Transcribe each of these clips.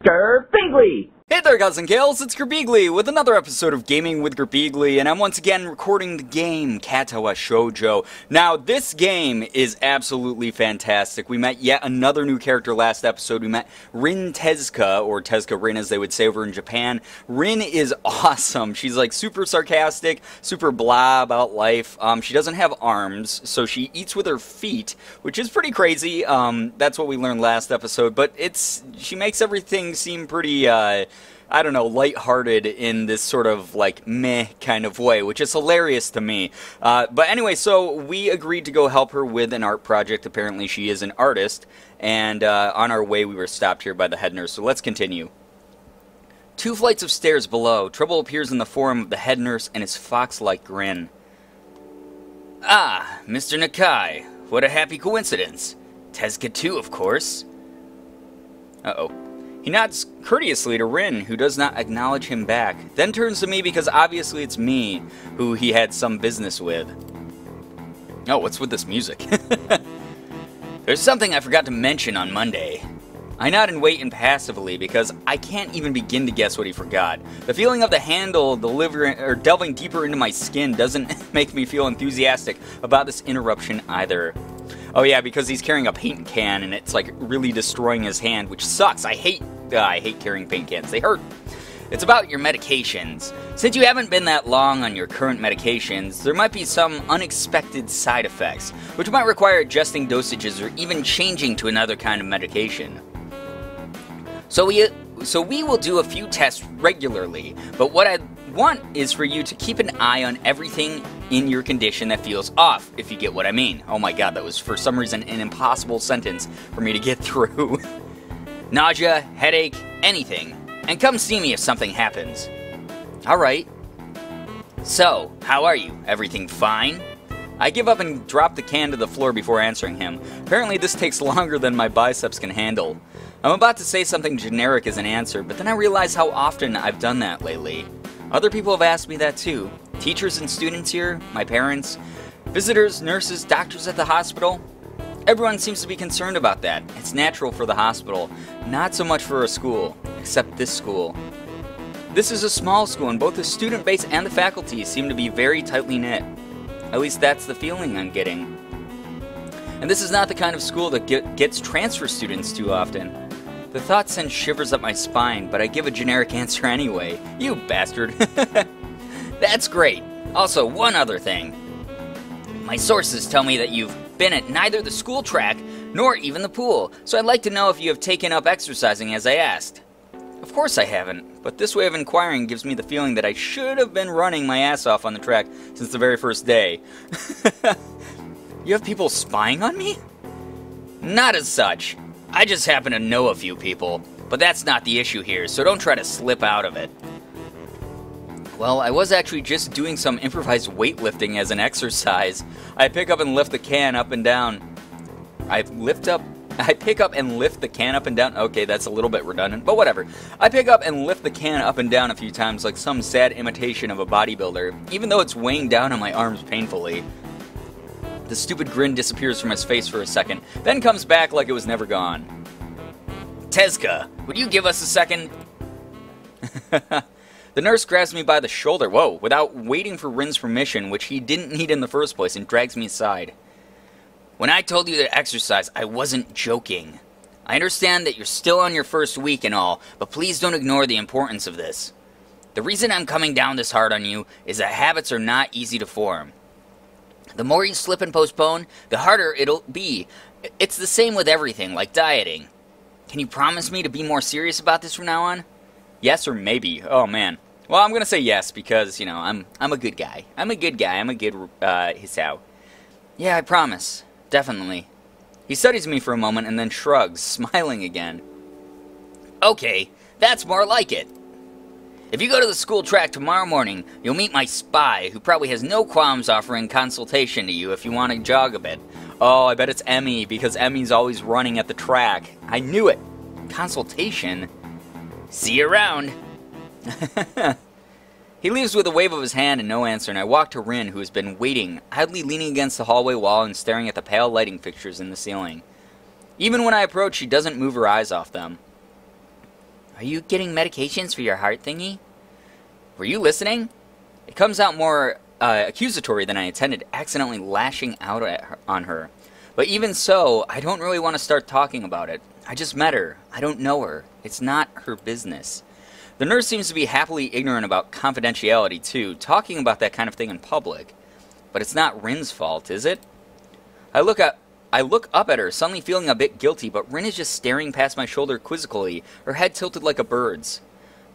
Girbeagly! Hey there guys and gals, it's Girbeagly with another episode of Gaming with Girbeagly, and I'm once again recording the game Katawa Shoujo. Now, this game is absolutely fantastic. We met yet another new character last episode. We met RIN Tezuka, or Tezuka RIN as they would say over in Japan. RIN is awesome. She's like super sarcastic, super blah about life. She doesn't have arms, so she eats with her feet, which is pretty crazy. That's what we learned last episode, but she makes everything seem pretty, I don't know, lighthearted in this sort of, like, meh kind of way, which is hilarious to me. But anyway, so we agreed to go help her with an art project. Apparently she is an artist, and on our way we were stopped here by the head nurse, so let's continue. 2 flights of stairs below, trouble appears in the form of the head nurse and his fox-like grin. Ah, Mr. Nakai, what a happy coincidence. Tezuka too, of course. Uh-oh. He nods courteously to RIN, who does not acknowledge him back, then turns to me because obviously it's me who he had some business with. Oh, what's with this music? There's something I forgot to mention on Monday. I nod and wait impassively because I can't even begin to guess what he forgot. The feeling of the handle delving deeper into my skin doesn't make me feel enthusiastic about this interruption either. Oh yeah, because he's carrying a paint can and it's like really destroying his hand, which sucks. I hate carrying paint cans. They hurt. It's about your medications. Since you haven't been that long on your current medications, there might be some unexpected side effects, which might require adjusting dosages or even changing to another kind of medication. So we will do a few tests regularly, but what I want is for you to keep an eye on everything in your condition that feels off, if you get what I mean. Oh my god, that was for some reason an impossible sentence for me to get through. Nausea, headache, anything. And come see me if something happens. Alright. So, how are you? Everything fine? I give up and drop the can to the floor before answering him. Apparently this takes longer than my biceps can handle. I'm about to say something generic as an answer, but then I realize how often I've done that lately. Other people have asked me that too. Teachers and students here, my parents, visitors, nurses, doctors at the hospital. Everyone seems to be concerned about that. It's natural for the hospital, not so much for a school, except this school. This is a small school and both the student base and the faculty seem to be very tightly knit. At least that's the feeling I'm getting. And this is not the kind of school that gets transfer students too often. The thought sends shivers up my spine, but I give a generic answer anyway. You bastard. That's great. Also, one other thing. My sources tell me that you've been at neither the school track nor even the pool, so I'd like to know if you have taken up exercising as I asked. Of course I haven't, but this way of inquiring gives me the feeling that I should have been running my ass off on the track since the very first day. You have people spying on me? Not as such. I just happen to know a few people, but that's not the issue here, so don't try to slip out of it. Well, I was actually just doing some improvised weightlifting as an exercise. I pick up and lift the can up and down. I pick up and lift the can up and down. Okay, that's a little bit redundant, but whatever. I pick up and lift the can up and down a few times like some sad imitation of a bodybuilder, even though it's weighing down on my arms painfully. The stupid grin disappears from his face for a second, then comes back like it was never gone. Tezuka, would you give us a second? The nurse grabs me by the shoulder, without waiting for RIN's permission, which he didn't need in the first place, and drags me aside. When I told you to exercise, I wasn't joking. I understand that you're still on your first week and all, but please don't ignore the importance of this. The reason I'm coming down this hard on you is that habits are not easy to form. The more you slip and postpone, the harder it'll be. It's the same with everything, like dieting. Can you promise me to be more serious about this from now on? Yes or maybe? Oh man. Well, I'm gonna say yes because, you know, I'm a good guy. I'm a good Hisao. Yeah, I promise. Definitely. He studies me for a moment and then shrugs, smiling again. Okay, that's more like it. If you go to the school track tomorrow morning, you'll meet my spy, who probably has no qualms offering consultation to you if you want to jog a bit. Oh, I bet it's Emmy, because Emmy's always running at the track. I knew it. Consultation? See you around. He leaves with a wave of his hand and no answer, and I walk to RIN, who has been waiting, idly leaning against the hallway wall and staring at the pale lighting fixtures in the ceiling. Even when I approach, she doesn't move her eyes off them. Are you getting medications for your heart thingy? Were you listening? It comes out more accusatory than I intended, accidentally lashing out on her. But even so, I don't really want to start talking about it. I just met her. I don't know her. It's not her business. The nurse seems to be happily ignorant about confidentiality, too, talking about that kind of thing in public. But it's not Rin's fault, is it? I look up at her, suddenly feeling a bit guilty, but Rin is just staring past my shoulder quizzically, her head tilted like a bird's.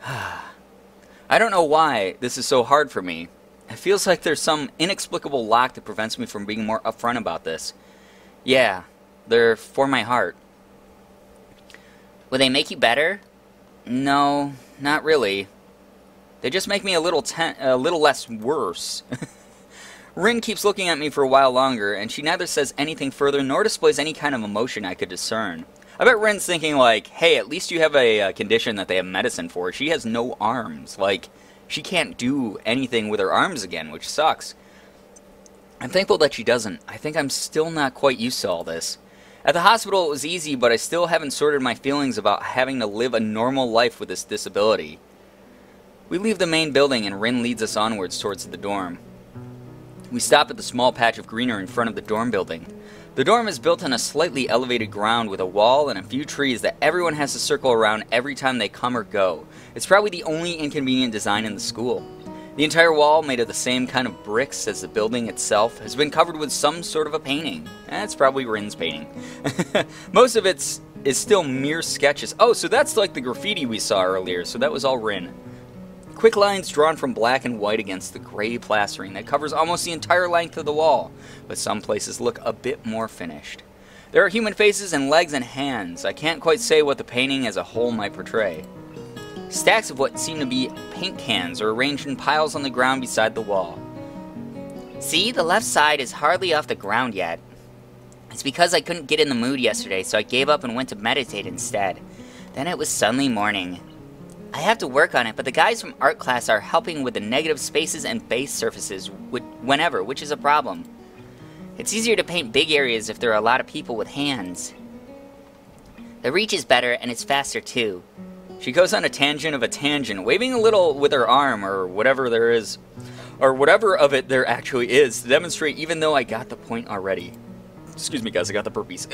I don't know why this is so hard for me. It feels like there's some inexplicable lock that prevents me from being more upfront about this. Yeah, they're for my heart. Will they make you better? No, not really. They just make me a little less worse. Rin keeps looking at me for a while longer, and she neither says anything further nor displays any kind of emotion I could discern. I bet Rin's thinking like, hey, at least you have a condition that they have medicine for. She has no arms. Like, she can't do anything with her arms again, which sucks. I'm thankful that she doesn't. I think I'm still not quite used to all this. At the hospital it was easy, but I still haven't sorted my feelings about having to live a normal life with this disability. We leave the main building and Rin leads us onwards towards the dorm. We stop at the small patch of greenery in front of the dorm building. The dorm is built on a slightly elevated ground with a wall and a few trees that everyone has to circle around every time they come or go. It's probably the only inconvenient design in the school. The entire wall, made of the same kind of bricks as the building itself, has been covered with some sort of a painting. That's probably Rin's painting. Most of it is still mere sketches. Oh, so that's like the graffiti we saw earlier, so that was all Rin. Quick lines drawn from black and white against the gray plastering that covers almost the entire length of the wall, but some places look a bit more finished. There are human faces and legs and hands. I can't quite say what the painting as a whole might portray. Stacks of what seem to be paint cans are arranged in piles on the ground beside the wall. See, the left side is hardly off the ground yet. It's because I couldn't get in the mood yesterday, so I gave up and went to meditate instead. Then it was suddenly morning. I have to work on it, but the guys from art class are helping with the negative spaces and base surfaces whenever, which is a problem. It's easier to paint big areas if there are a lot of people with hands. The reach is better, and it's faster too. She goes on a tangent of a tangent, waving a little with her arm, or whatever there is, or whatever of it there actually is, to demonstrate even though I got the point already. Excuse me guys, I got the burpees.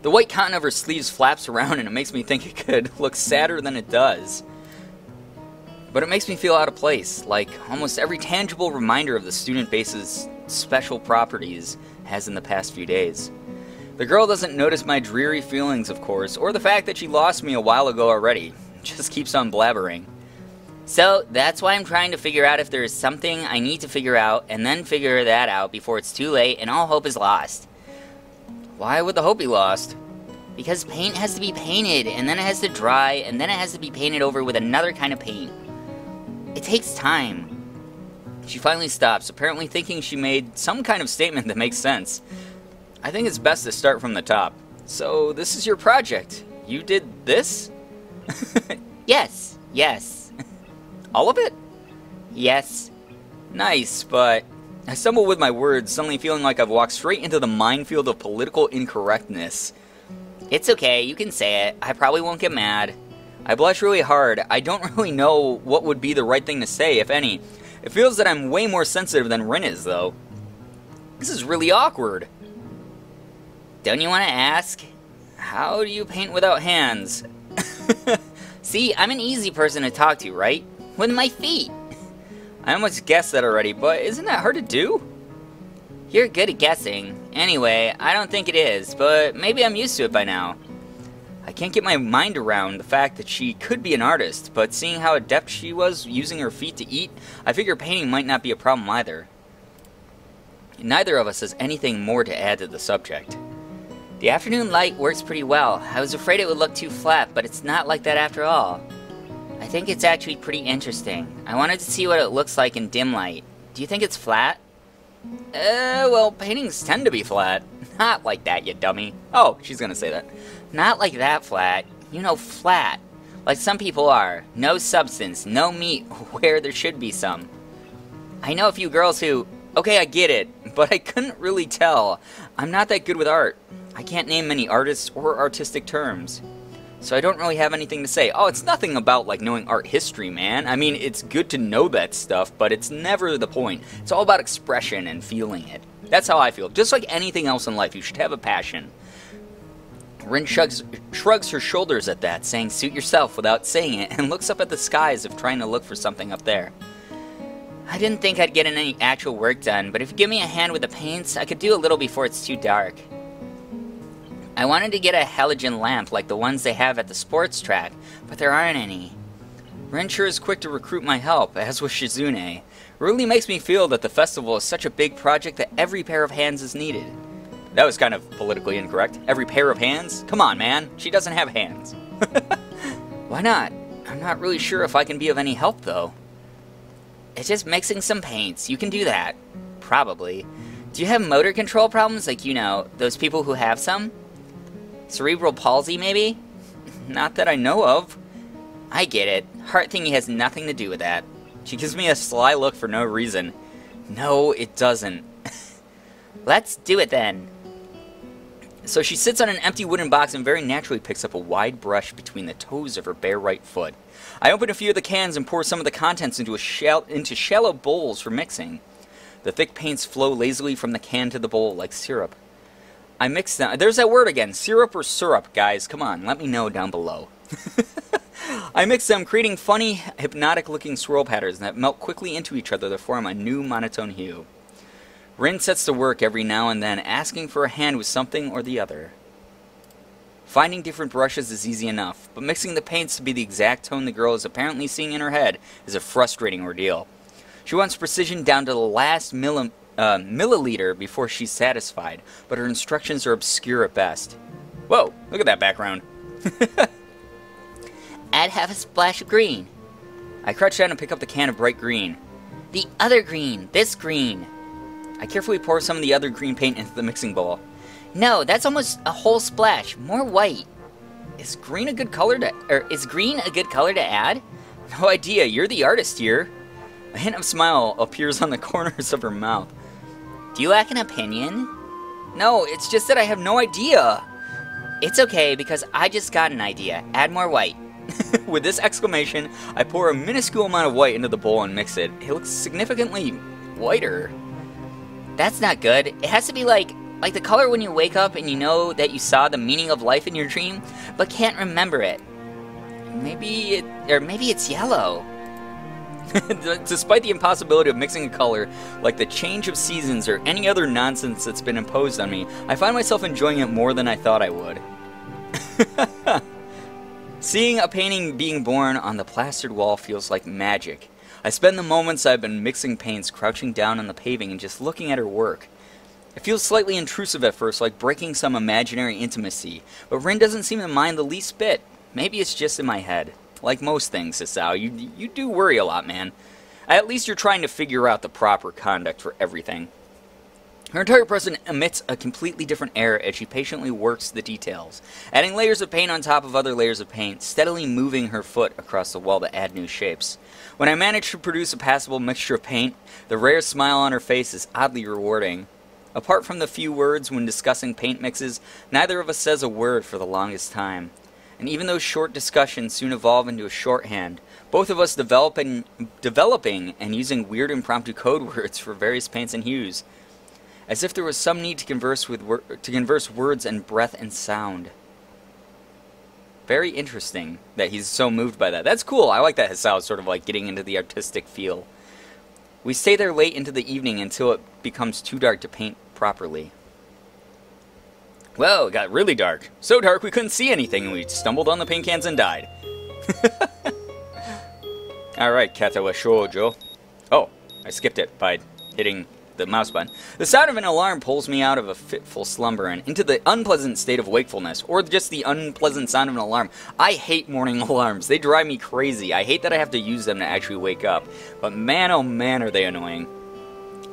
The white cotton of her sleeves flaps around and it makes me think it could look sadder than it does. But it makes me feel out of place, like almost every tangible reminder of the student base's special properties has in the past few days. The girl doesn't notice my dreary feelings, of course, or the fact that she lost me a while ago already. Just keeps on blabbering. So, that's why I'm trying to figure out if there is something I need to figure out, and then figure that out before it's too late and all hope is lost. Why would the hope be lost? Because paint has to be painted, and then it has to dry, and then it has to be painted over with another kind of paint. It takes time. She finally stops, apparently thinking she made some kind of statement that makes sense. I think it's best to start from the top. So, this is your project. You did this? Yes. All of it? Yes. Nice, but I stumble with my words, suddenly feeling like I've walked straight into the minefield of political incorrectness. It's okay, you can say it. I probably won't get mad. I blush really hard. I don't really know what would be the right thing to say, if any. It feels that I'm way more sensitive than Rin is, though. This is really awkward. Don't you want to ask? How do you paint without hands? See, I'm an easy person to talk to, right? With my feet. I almost guessed that already, but isn't that hard to do? You're good at guessing. Anyway, I don't think it is, but maybe I'm used to it by now. I can't get my mind around the fact that she could be an artist, but seeing how adept she was using her feet to eat, I figure painting might not be a problem either. Neither of us has anything more to add to the subject. The afternoon light works pretty well. I was afraid it would look too flat, but it's not like that after all. I think it's actually pretty interesting. I wanted to see what it looks like in dim light. Do you think it's flat? Well, paintings tend to be flat. Not like that, you dummy. Oh, she's gonna say that. Not like that flat. You know, flat. Like some people are. No substance, no meat, where there should be some. I know a few girls who... Okay, I get it, but I couldn't really tell. I'm not that good with art. I can't name many artists or artistic terms. so I don't really have anything to say. Oh, it's nothing about, like, knowing art history, man. I mean, it's good to know that stuff, but it's never the point. It's all about expression and feeling it. That's how I feel. Just like anything else in life, you should have a passion. Rin shrugs her shoulders at that, saying, "Suit yourself," without saying it, and looks up at the sky as if trying to look for something up there. I didn't think I'd get any actual work done, but if you give me a hand with the paints, I could do a little before it's too dark. I wanted to get a halogen lamp like the ones they have at the sports track, but there aren't any. Rin sure is quick to recruit my help, as was Shizune. It really makes me feel that the festival is such a big project that every pair of hands is needed. That was kind of politically incorrect. Every pair of hands? Come on, man. She doesn't have hands. Why not? I'm not really sure if I can be of any help, though. It's just mixing some paints. You can do that. Probably. Do you have motor control problems like, you know, those people who have some? Cerebral palsy, maybe? Not that I know of. I get it. Heart thingy has nothing to do with that. She gives me a sly look for no reason. No, it doesn't. Let's do it then. So she sits on an empty wooden box and very naturally picks up a wide brush between the toes of her bare right foot. I open a few of the cans and pour some of the contents into shallow bowls for mixing. The thick paints flow lazily from the can to the bowl like syrup. I mix them. There's that word again. Syrup or syrup, guys. Come on, let me know down below. I mix them, creating funny, hypnotic-looking swirl patterns that melt quickly into each other to form a new monotone hue. Rin sets to work every now and then, asking for a hand with something or the other. Finding different brushes is easy enough, but mixing the paints to be the exact tone the girl is apparently seeing in her head is a frustrating ordeal. She wants precision down to the last milliliter before she's satisfied, but her instructions are obscure at best. Whoa, look at that background. Add half a splash of green. I crouch down and pick up the can of bright green. The other green, this green. I carefully pour some of the other green paint into the mixing bowl. No, that's almost a whole splash. More white. Is green a good color to add? No idea. You're the artist here. A hint of smile appears on the corners of her mouth. Do you lack an opinion? No, it's just that I have no idea. It's okay, because I just got an idea. Add more white. With this exclamation, I pour a minuscule amount of white into the bowl and mix it. It looks significantly whiter. That's not good. It has to be like the color when you wake up and you know that you saw the meaning of life in your dream, but can't remember it. Maybe it's yellow. Despite the impossibility of mixing a color, like the change of seasons or any other nonsense that's been imposed on me, I find myself enjoying it more than I thought I would. Seeing a painting being born on the plastered wall feels like magic. I spend the moments I've been mixing paints crouching down on the paving and just looking at her work. It feels slightly intrusive at first, like breaking some imaginary intimacy, but Rin doesn't seem to mind the least bit. Maybe it's just in my head. Like most things, Sasao, you do worry a lot, man. At least you're trying to figure out the proper conduct for everything. Her entire person emits a completely different air as she patiently works the details, adding layers of paint on top of other layers of paint, steadily moving her foot across the wall to add new shapes. When I manage to produce a passable mixture of paint, the rare smile on her face is oddly rewarding. Apart from the few words when discussing paint mixes, neither of us says a word for the longest time. And even those short discussions soon evolve into a shorthand, both of us developing and using weird impromptu code words for various paints and hues, as if there was some need to converse words and breath and sound. Very interesting that he's so moved by that. That's cool. I like that Hisao is sort of like getting into the artistic feel. We stay there late into the evening until it becomes too dark to paint properly. Well, it got really dark. So dark we couldn't see anything, and we stumbled on the paint cans and died. Alright, Katawa Shoujo. Oh, I skipped it by hitting the mouse button. The sound of an alarm pulls me out of a fitful slumber and into the unpleasant state of wakefulness, or just the unpleasant sound of an alarm. I hate morning alarms. They drive me crazy. I hate that I have to use them to actually wake up, but man oh man are they annoying.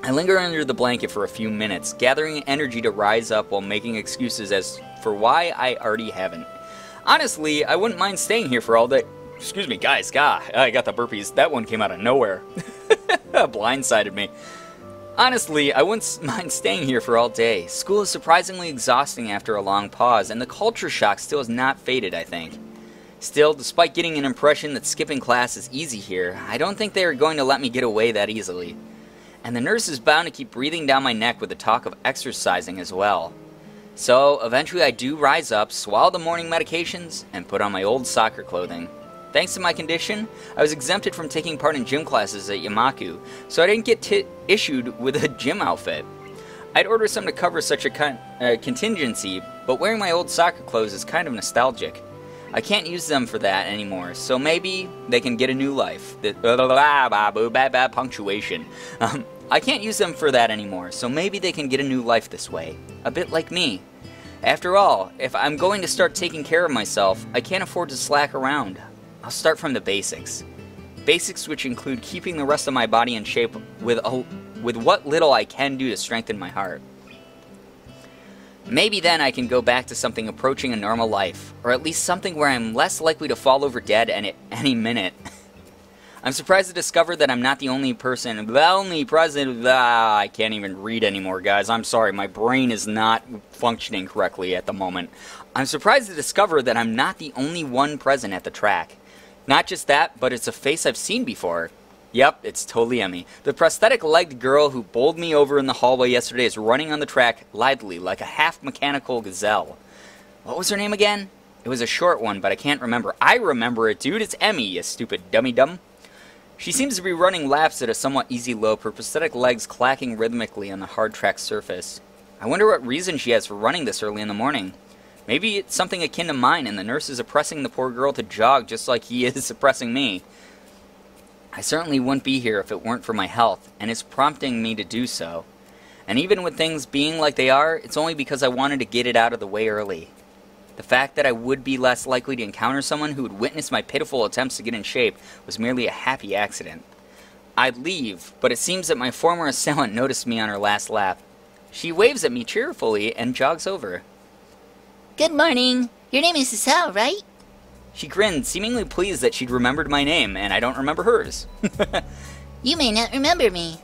I linger under the blanket for a few minutes, gathering energy to rise up while making excuses as for why I already haven't. Honestly, I wouldn't mind staying here for all day. Excuse me, guys, I got the burpees. That one came out of nowhere. Blindsided me. Honestly, I wouldn't mind staying here for all day. School is surprisingly exhausting after a long pause, and the culture shock still has not faded, I think. Still, despite getting an impression that skipping class is easy here, I don't think they are going to let me get away that easily. And the nurse is bound to keep breathing down my neck with the talk of exercising as well. So, eventually I do rise up, swallow the morning medications, and put on my old soccer clothing. Thanks to my condition, I was exempted from taking part in gym classes at Yamaku, so I didn't get issued with a gym outfit. I'd ordered some to cover such a contingency, but wearing my old soccer clothes is kind of nostalgic. I can't use them for that anymore, so maybe they can get a new life. Punctuation. I can't use them for that anymore, so maybe they can get a new life this way. A bit like me. After all, if I'm going to start taking care of myself, I can't afford to slack around. I'll start from the basics. Basics which include keeping the rest of my body in shape with what little I can do to strengthen my heart. Maybe then I can go back to something approaching a normal life, or at least something where I'm less likely to fall over dead any minute. I'm surprised to discover that I'm not the only person, I can't even read anymore, guys. I'm sorry, my brain is not functioning correctly at the moment. I'm surprised to discover that I'm not the only one present at the track. Not just that, but it's a face I've seen before. Yep, it's totally Emmy. The prosthetic-legged girl who bowled me over in the hallway yesterday is running on the track lithely, like a half-mechanical gazelle. What was her name again? It was a short one, but I can't remember. I remember it, dude. It's Emmy, you stupid dummy-dum. She seems to be running laps at a somewhat easy lope, her prosthetic legs clacking rhythmically on the hard track surface. I wonder what reason she has for running this early in the morning. Maybe it's something akin to mine, and the nurse is oppressing the poor girl to jog just like he is oppressing me. I certainly wouldn't be here if it weren't for my health, and it's prompting me to do so. And even with things being like they are, it's only because I wanted to get it out of the way early. The fact that I would be less likely to encounter someone who would witness my pitiful attempts to get in shape was merely a happy accident. I'd leave, but it seems that my former assailant noticed me on her last lap. She waves at me cheerfully and jogs over. Good morning. Your name is Isao, right? She grinned, seemingly pleased that she'd remembered my name, and I don't remember hers. You may not remember me.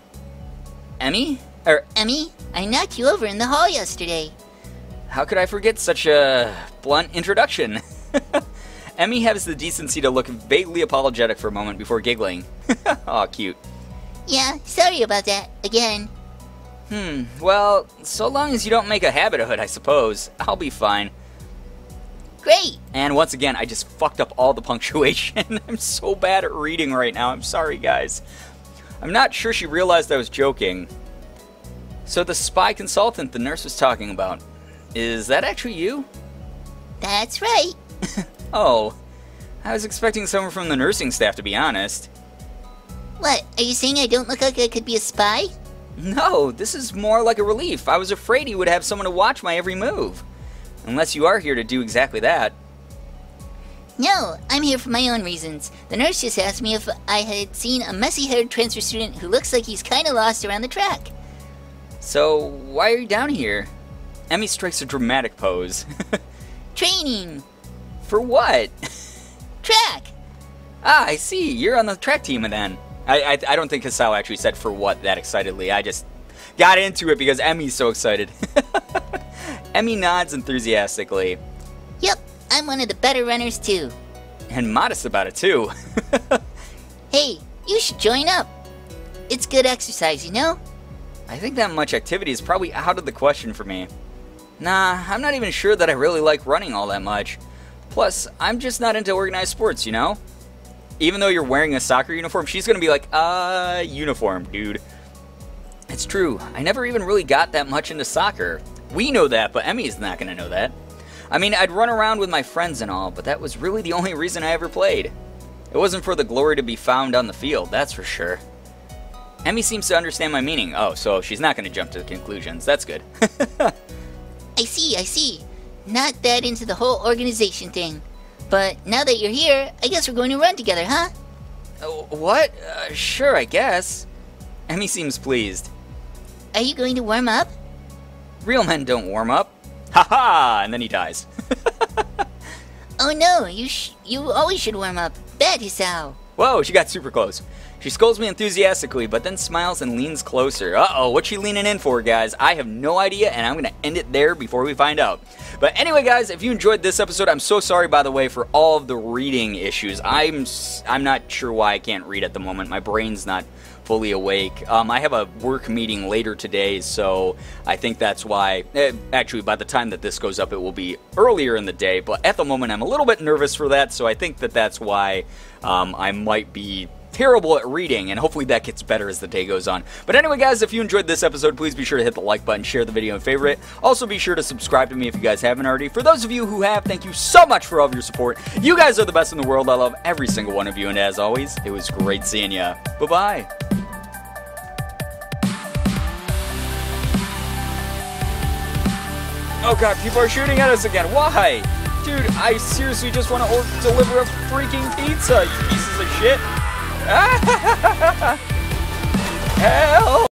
Emmy? Emmy, I knocked you over in the hall yesterday. How could I forget such a blunt introduction? Emmy has the decency to look vaguely apologetic for a moment before giggling. Aw, cute. Yeah, sorry about that, again. Well, so long as you don't make a habit of it, I suppose. I'll be fine. Great! And once again, I just fucked up all the punctuation. I'm so bad at reading right now. I'm sorry, guys. I'm not sure she realized I was joking. So the spy consultant the nurse was talking about, is that actually you? That's right. Oh, I was expecting someone from the nursing staff, to be honest. What, are you saying I don't look like I could be a spy? No, this is more like a relief. I was afraid you would have someone to watch my every move. Unless you are here to do exactly that. No, I'm here for my own reasons. The nurse just asked me if I had seen a messy-haired transfer student who looks like he's kinda lost around the track. So, why are you down here? Emmy strikes a dramatic pose. Training! For what? Track! Ah, I see. You're on the track team then. I don't think Kasao actually said for what that excitedly. I just got into it because Emmy's so excited. Emmy nods enthusiastically. Yep, I'm one of the better runners too. And modest about it too. Hey, you should join up. It's good exercise, you know? I think that much activity is probably out of the question for me. Nah, I'm not even sure that I really like running all that much. Plus, I'm just not into organized sports, you know? Even though you're wearing a soccer uniform, she's gonna be like, uniform, dude. It's true, I never even really got that much into soccer. We know that, but Emmy's not gonna know that. I mean, I'd run around with my friends and all, but that was really the only reason I ever played. It wasn't for the glory to be found on the field, that's for sure. Emmy seems to understand my meaning. Oh, so she's not gonna jump to conclusions. That's good. I see. Not that into the whole organization thing. But now that you're here, I guess we're going to run together, huh? What? Sure, I guess. Emmy seems pleased. Are you going to warm up? Real men don't warm up. Ha-ha! And then he dies. Oh no, you always should warm up. Bad, Hisao. Whoa, she got super close. She scolds me enthusiastically, but then smiles and leans closer. Uh-oh, what's she leaning in for, guys? I have no idea, and I'm going to end it there before we find out. But anyway, guys, if you enjoyed this episode, I'm so sorry, by the way, for all of the reading issues. I'm not sure why I can't read at the moment. My brain's not fully awake. I have a work meeting later today, so I think that's why. Actually, by the time that this goes up, it will be earlier in the day, but at the moment I'm a little bit nervous for that, so I think that that's why I might be terrible at reading, and hopefully that gets better as the day goes on. But anyway, guys, if you enjoyed this episode, please be sure to hit the like button, share the video, and favorite. Also, be sure to subscribe to me if you guys haven't already. For those of you who have, thank you so much for all of your support. You guys are the best in the world. I love every single one of you, and as always, it was great seeing ya. Bye-bye. Oh god, people are shooting at us again. Why? Dude, I seriously just want to deliver a freaking pizza, you pieces of shit. Help!